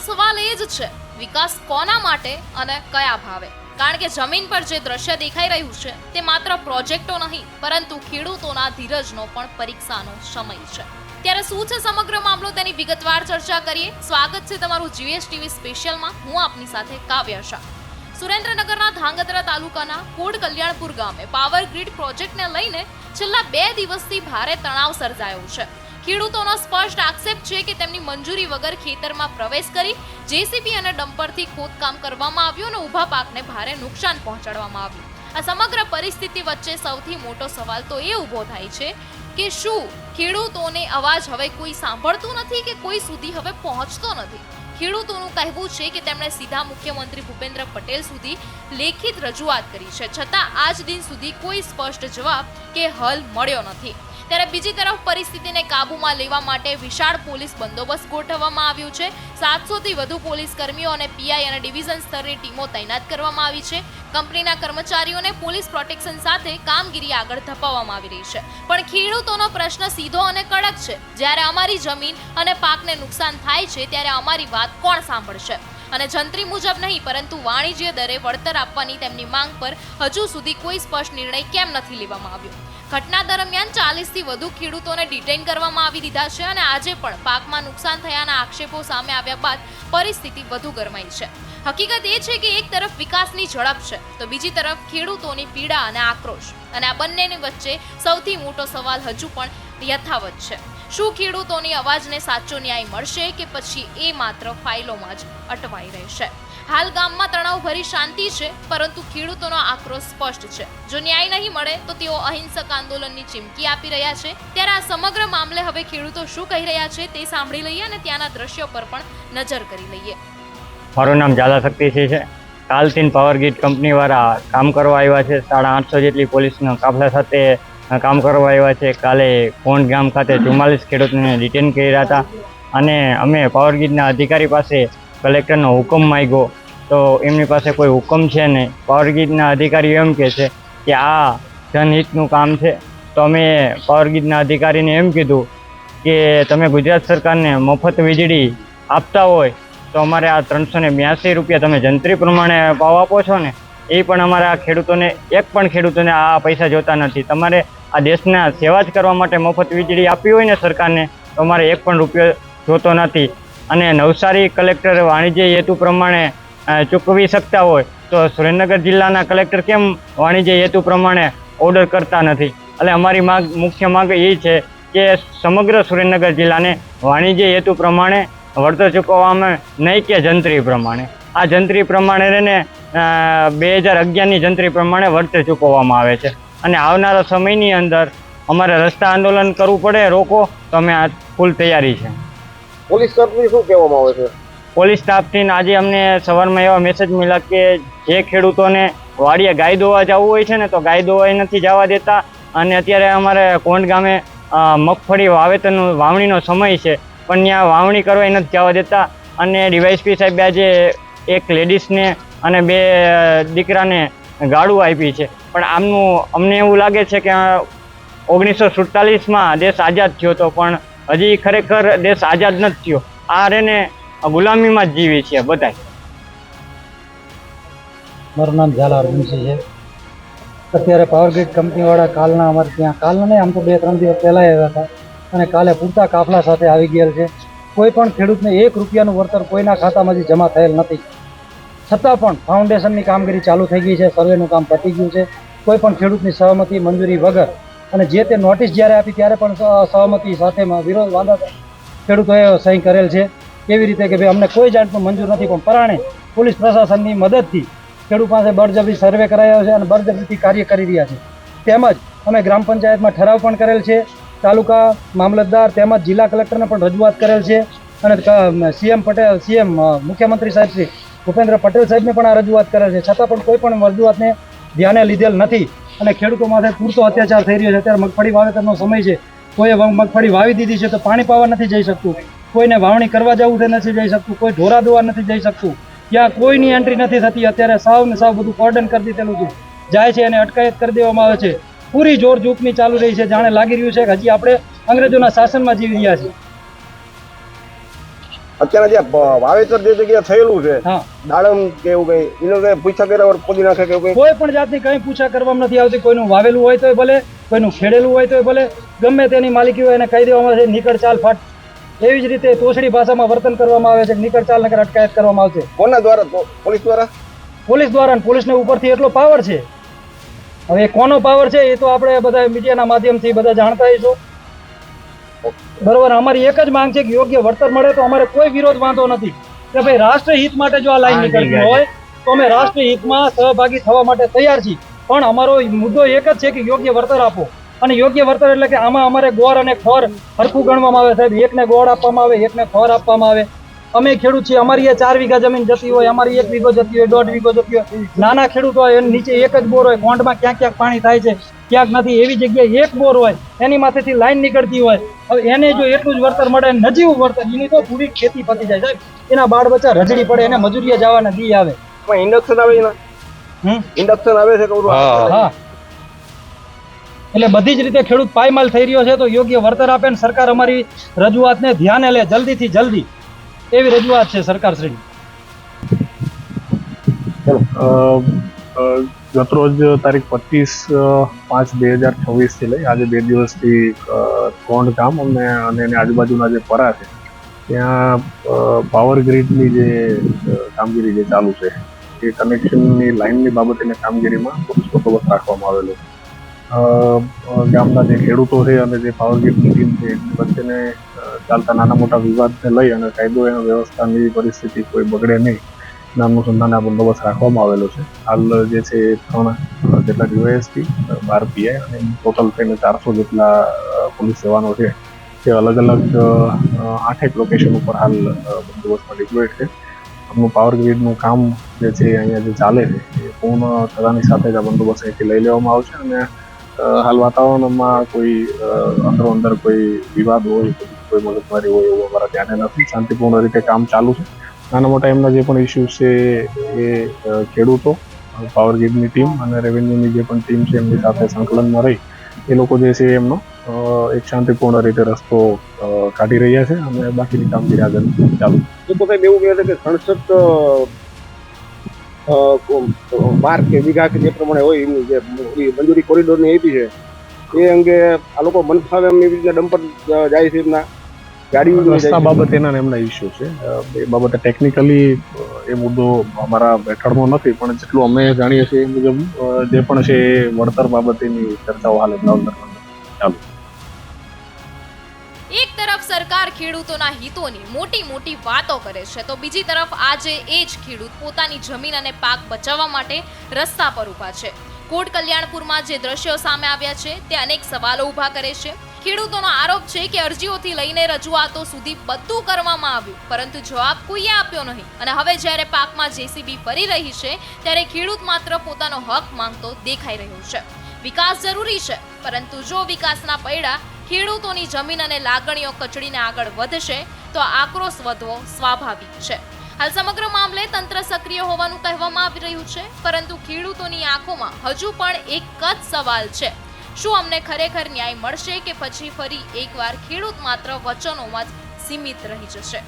સવાલ એ જ છે, વિકાસ કોના માટે અને કયા ભાવે? કારણ કે જમીન પર જે દ્રશ્ય દેખાઈ રહ્યું છે તે માત્ર પ્રોજેક્ટો નહીં પરંતુ ખેડૂતોના ધીરજનો પણ પરીક્ષાનો સમય છે। ત્યારે શું છે સમગ્ર મામલો તેની વિગતવાર ચર્ચા કરીએ। સ્વાગત છે તમારું જીએસ ટીવી સ્પેશિયલમાં। હું આપની સાથે કાવ્યા શાહ। સુરેન્દ્રનગરના ધાંગધ્રા તાલુકાના કોડ કલ્યાણપુર ગામે પાવર ગ્રીડ પ્રોજેક્ટને લઈને છેલ્લા 2 દિવસથી ભારે તણાવ સર્જાયો છે। ખેડૂતોનો સ્પષ્ટ આક્ષેપ છે કે તેમની મંજૂરી વગર ખેતરમાં પ્રવેશ કરી જેસીબી અને ડમ્પરથી ખોદકામ કરવામાં આવ્યું અને ઊભા પાકને ભારે નુકસાન પહોંચાડવામાં આવ્યું। આ સમગ્ર પરિસ્થિતિ વચ્ચે સૌથી મોટો સવાલ તો એ ઊભો થાય છે કે શું ખેડૂતોને અવાજ હવે કોઈ સાંભળતું નથી કે કોઈ સુધી હવે પહોંચતો નથી? ખેડૂતોનું કહેવું છે કે તેમણે સીધા મુખ્યમંત્રી ભૂપેન્દ્ર પટેલ સુધી લેખિત રજૂઆત કરી છે, છતાં આજ દિન સુધી કોઈ સ્પષ્ટ જવાબ કે હલ મળ્યો નથી। ત્યારે બીજી તરફ પરિસ્થિતિને કાબૂમાં લેવા માટે વિશાળ પોલીસ બંદોબસ્ત ગોઠવવામાં આવ્યો છે। 700થી વધુ પોલીસ કર્મીઓ અને પીઆઈ અને ડિવિઝન સ્તરની ટીમો તૈનાત કરવામાં આવી છે। કંપનીના કર્મચારીઓને પોલીસ પ્રોટેક્શન સાથે કામગીરી આગળ ધપાવવામાં આવી રહી છે। પણ ખેડૂતોનો પ્રશ્ન સીધો અને કડક છે, જ્યારે અમારી જમીન અને પાકને નુકસાન થાય છે ત્યારે અમારી વાત કોણ સાંભળશે? અને જંત્રી મુજબ નહીં પરંતુ વાણિજ્ય દરે વળતર આપવાની તેમની માંગ પર હજુ સુધી કોઈ સ્પષ્ટ નિર્ણય કેમ નથી લેવામાં આવ્યો? ઘટના દરમિયાન 40થી વધુ ખેડૂતોને ડિટેઇન કરવામાં આવી દીધા છે અને આજે પણ પાકમાં નુકસાન થયાના આક્ષેપો સામે આવ્યા બાદ પરિસ્થિતિ વધુ ગરમાઈ છે। હકીકત એ છે કે એક તરફ વિકાસની ઝડપ છે તો બીજી તરફ ખેડૂતોની પીડા અને આક્રોશ, અને આ બંનેની વચ્ચે સૌથી મોટો સવાલ હજુ પણ યથાવત છે। શું ખેડૂતોની અવાજને સાચો ન્યાય મળશે કે પછી એ માત્ર ફાઇલોમાં જ અટવાઈ રહેશે? હાલ ગામમાં તણાવભરી શાંતિ છે, પરંતુ ખેડૂતોનો આક્રોશ સ્પષ્ટ છે। જો ન્યાય નહીં મળે તો તેઓ અહિંસક આંદોલનની ચીમકી આપી રહ્યા છે। ત્યારે આ સમગ્ર મામલે હવે ખેડૂતો શું કહી રહ્યા છે તે સાંભળી લઈએ અને ત્યાંના દ્રશ્યો પર પણ નજર કરી લઈએ। મારું નામ ઝાલા શક્તિસિંહ છે। કાલથી પાવર ગ્રીડ કંપનીવાળા કામ કરવા આવ્યા છે। 850 જેટલી પોલીસના કાફલા સાથે કામ કરવા આવ્યા છે। કાલે કોંડ ગામ ખાતે 44 ખેડૂતોને ડિટેન કર્યા હતા અને અમે પાવર ગ્રીડના અધિકારી પાસે કલેક્ટરનો હુકમ માંગ્યો તો એમની પાસે કોઈ હુકમ છે નહીં। પાવર ગ્રીડના અધિકારીઓ એમ કહે છે કે આ જનહિતનું કામ છે। તો અમે પાવર ગ્રીડના અધિકારીને એમ કીધું કે તમે ગુજરાત સરકારને મફત વીજળી આપતા હોય તો અમારે આ 382 રૂપિયા તમે જંત્રી પ્રમાણે ભાવ આપો છો ને, એ પણ અમારા ખેડૂતોને એક પણ ખેડૂતોને આ પૈસા જોતા નથી। તમારે આ દેશના સેવા જ કરવા માટે મફત વીજળી આપી હોય ને સરકારને તો અમારે એક પણ રૂપિયો જોતો નથી। અને નવસારી કલેક્ટર વાણિજ્ય હેતુ પ્રમાણે ચૂકવી શકતા હોય તો સુરેન્દ્રનગર જિલ્લાના કલેક્ટર કેમ વાણિજ્ય હેતુ પ્રમાણે ઓર્ડર કરતા નથી? એટલે અમારી મુખ્ય માંગ એ છે કે સમગ્ર સુરેન્દ્રનગર જિલ્લાને વાણિજ્ય હેતુ પ્રમાણે વળતર ચૂકવવામાં નહીં કે જંત્રી પ્રમાણે। આ જંત્રી પ્રમાણે રહીને 2011ની જંત્રી પ્રમાણે વળતર ચૂકવવામાં આવે છે અને આવનારા સમયની અંદર અમારે રસ્તા આંદોલન કરવું પડે રોકો તો અમે આ ફૂલ તૈયારી છે। પોલીસ તરફથી શું કહેવામાં આવે છે? પોલીસ સ્ટાફથી આજે અમને સવારમાં એવા મેસેજ મળ્યા કે જે ખેડૂતોને વાડીએ ગાય દોવા જવું હોય છે ને તો ગાય દોવાય નથી જવા દેતા। અને અત્યારે અમારે કોંડ ગામે મગફળી વાવણીનો સમય છે પણ ત્યાં વાવણી કરવા નથી જવા દેતા। અને ડીવાયએસપી સાહેબ આજે એક લેડીઝને અને 2 દીકરાને ગાળું આપી છે, પણ અમને એવું લાગે છે કે 1947માં દેશ આઝાદ થયો હતો પણ હજી ખરેખર દેશ આઝાદ નથી થયો। આ રેને ગુલામીમાં જ જીવી છે બધા। મારું નામ ઝાલા અરવિંદસિંહ છે। અત્યારે પાવર ગ્રીડ કંપનીવાળા કાલના અમારે ત્યાં કાલના નહીં, આમ તો 2-3 દિવસ પહેલાં આવ્યા હતા અને કાલે પૂરતા કાફલા સાથે આવી ગયેલ છે। કોઈ પણ ખેડૂતને 1 રૂપિયાનું વળતર કોઈના ખાતામાંથી જમા થયેલ નથી, છતાં પણ ફાઉન્ડેશનની કામગીરી ચાલુ થઈ ગઈ છે, સર્વેનું કામ પતી ગયું છે। કોઈ પણ ખેડૂતની સહમતિ મંજૂરી વગર અને જે તે નોટિસ જ્યારે આપી ત્યારે પણ સહમતિ સાથે વિરોધ વાંધા ખેડૂતોએ સહી કરેલ છે। કેવી રીતે કે ભાઈ અમને કોઈ જાતનું મંજૂર નથી, પણ પરાણે પોલીસ પ્રશાસનની મદદથી ખેડૂત પાસે બળજબરી સર્વે કરાયો છે અને બળજબરીથી કાર્ય કરી રહ્યા છે। તેમજ અમે ગ્રામ પંચાયતમાં ઠરાવ પણ કરેલ છે, તાલુકા મામલતદાર તેમજ જિલ્લા કલેક્ટરને પણ રજૂઆત કરેલ છે અને સીએમ મુખ્યમંત્રી સાહેબ શ્રી ભૂપેન્દ્ર પટેલ સાહેબને પણ આ રજૂઆત કરેલ છે, છતાં પણ કોઈ પણ રજૂઆતને ધ્યાને લીધેલ નથી અને ખેડૂતો માટે પૂરતો અત્યાચાર થઈ રહ્યો છે। અત્યારે મગફળી વાવેતરનો સમય છે, કોઈએ મગફળી વાવી દીધી છે તો પાણી પાવા નથી જઈ શકતું, કોઈને વાવણી કરવા જવું તે નથી જઈ શકતું, કોઈ ઢોરા દોવા નથી જઈ શકતું, ત્યાં કોઈની એન્ટ્રી નથી થતી। અત્યારે સાવ બધું કોર્ડન કરી દીધેલું હતું, જાય છે અને અટકાયત કરી દેવામાં આવે છે। પૂરી જોર ઝૂકની ચાલુ રહી છે, જાણે લાગી રહ્યું છે કે હજી આપણે અંગ્રેજોના શાસનમાં જીવી રહ્યા છીએ। અત્યારે જે વાવેતર જે જગ્યાએ થયેલું છે હા, દાડમ કે એવું કઈ એનો કઈ પૂછા કર્યા વગર ખોદી નાખે કે એવું કઈ? કોઈ પણ જાતની કંઈ પૂછા કરવામાં નથી આવતી. કોઈનું વાવેલું હોય તોય ભલે, કોઈનું ખેડેલું હોય તોય ભલે, ગમે તેની માલિકી હોય એને કહી દેવામાં આવે છે નીકળ ચાલ ફાટ. એવી જ રીતે તોછડી ભાષામાં વર્તન કરવામાં આવે છે કે નીકળ ચાલ નકર અટકાયત કરવામાં આવશે કોના દ્વારા? પોલીસ દ્વારા? પોલીસ દ્વારા. અને પોલીસને ઉપરથી એટલો પાવર છે. હવે એ કોનો પાવર છે એ તો આપણે બધા મીડિયાના માધ્યમથી બધા જાણતા હશો. બરોબર. અમારી એક જ માંગ છે કે યોગ્ય વળતર મળે તો અમારે કોઈ વિરોધ વાંધો નથી કે ભાઈ રાષ્ટ્રહિત માટે જો આ લાઈન નીકળતી હોય તો અમે રાષ્ટ્રહિતમાં સહભાગી થવા માટે તૈયાર છીએ. પણ અમારો મુદ્દો એક જ છે કે યોગ્ય વળતર આપો. અને યોગ્ય વળતર એટલે કે આમાં અમારે ગોળ અને ખોર હરખું ગણવામાં આવે સાહેબ. એકને ગોળ આપવામાં આવે, એકને ખોર આપવામાં આવે. અમે ખેડૂત છીએ, અમારી એ 4 વીઘા જમીન જતી હોય, અમારી 1 વીઘો જતી હોય, 1.5 વીઘો જતી હોય. નાના ખેડૂત હોય એની નીચે એક જ બોર હોય, કોંડમાં ક્યાંક ક્યાંક પાણી થાય છે, ક્યાંક નથી. એવી જગ્યાએ એક બોર હોય, એની માથેથી લાઈન નીકળતી હોય. હવે એને જો એટલું જ વળતર મળે, નજીવું વળતર, એની તો પૂરી ખેતી પતી જાય સાહેબ. એના બાળ બચ્ચા રજડી પડે, એને મજૂરીએ જવાના દી આવે. ઇન્ડક્શન આવે એના? ઇન્ડક્શન આવે છે કે? હા. એટલે બધી જ રીતે ખેડૂત પાયમાલ થઈ રહ્યો છે. તો યોગ્ય વળતર આપે ને સરકાર અમારી રજૂઆતને ધ્યાને લે જલ્દીથી જલ્દી, એવી રજૂઆત છે સરકાર શ્રી. ગતરોજ તારીખ 25/5/2026 થી લઈ આજે 2 દિવસથી કોંડ ગામ અને એની આજુબાજુના જે પરા છે ત્યાં પાવર ગ્રીડની જે કામગીરી જે ચાલુ છે એ કનેક્શનની લાઇનની બાબતેની કામગીરીમાં પોલીસ બંદોબસ્ત રાખવામાં આવેલો છે. ગામના જે ખેડૂતો છે અને જે પાવર ગ્રીડની ટીમ છે એની વચ્ચેને ચાલતા નાના મોટા વિવાદને લઈ અને કાયદો અને વ્યવસ્થાની પરિસ્થિતિ કોઈ બગડે નહીં ના અનુસંધાને આ બંદોબસ્ત રાખવામાં આવેલો છે. હાલ જે છે 3 જેટલા ડીવાયએસપી, 12 પીઆઈ અને ટોટલ થઈને 400 જેટલા પોલીસ જવાનો છે તે અલગ અલગ 8 લોકેશન ઉપર હાલ બંદોબસ્તમાં ડિપ્લોયડ છે. આપણું પાવર ગ્રીડનું કામ જે છે અહીંયા જે ચાલે છે એ પૂર્ણ થતાની સાથે જ આ બંદોબસ્ત અહીંથી લઈ લેવામાં આવશે. અને હાલ વાતાવરણમાં કોઈ અંદરો અંદર કોઈ વિવાદ હોય, કોઈ મગજમારી હોય એવું અમારા ધ્યાને નથી. શાંતિપૂર્ણ રીતે કામ ચાલુ છે. નાના મોટા એમના જે પણ ઇસ્યુઝ છે એ ખેડૂતો, પાવર ગ્રીડની ટીમ અને રેવન્યુની જે પણ ટીમ છે એમની સાથે સંકલનમાં રહી એ લોકો જે છે એમનો એક શાંતિપૂર્ણ રીતે રસ્તો કાઢી રહ્યા છે અને બાકીની કામગીરી આગળ ચાલુ. એ તો સાહેબ એવું કહે છે કે 67 માર્ક કે વીઘા કે જે પ્રમાણે હોય એની જે મંજૂરી કોરિડોરની આપી છે એ અંગે આ લોકો મન ફાવે એમ એવી રીતના ડમ્પર જાય છે, એમના ગાડી રસ્તા બાબતે એમના ઇસ્યુ છે. એ બાબતે ટેકનિકલી એ મુદ્દો અમારા બેઠળમાં નથી, પણ જેટલું અમે જાણીએ છીએ એ મુજબ જે પણ છે એ વળતર બાબતેની ચર્ચાઓ હાલ ચાલુ. એક તરફ સરકાર ખેડૂતોના હિતોની મોટી મોટી વાતો કરે છે તો બીજી તરફ આજે એ જ ખેડૂત પોતાની જમીન અને પાક બચાવવા માટે રસ્તા પર ઊભા છે. કોટ કલ્યાણપુરમાં જે દ્રશ્યો સામે આવ્યા છે તે અનેક સવાલો ઊભા કરે છે. ખેડૂતોનો આરોપ છે કે અરજીઓથી લઈને રજૂઆતો સુધી બધું કરવામાં આવ્યું પરંતુ જવાબ કોઈએ આપ્યો નહીં અને હવે જ્યારે પાકમાં જેસીબી ફરી રહી છે ત્યારે ખેડૂત માત્ર પોતાનો હક માંગતો દેખાઈ રહ્યો છે. વિકાસ જરૂરી છે પરંતુ જો વિકાસના પૈડા ખેડૂતોની જમીન અને લાગણીઓ કચડીને આગળ વધશે તો આક્રોશ વધવો સ્વાભાવિક છે. હાલ સમગ્ર મામલે તંત્ર સક્રિય હોવાનું કહેવામાં આવી રહ્યું છે પરંતુ ખેડૂતોની આંખોમાં હજુ પણ એક જ સવાલ છે, શું અમને ખરેખર ન્યાય મળશે કે પછી ફરી એકવાર ખેડૂત માત્ર વચનોમાં જ સીમિત રહી જશે?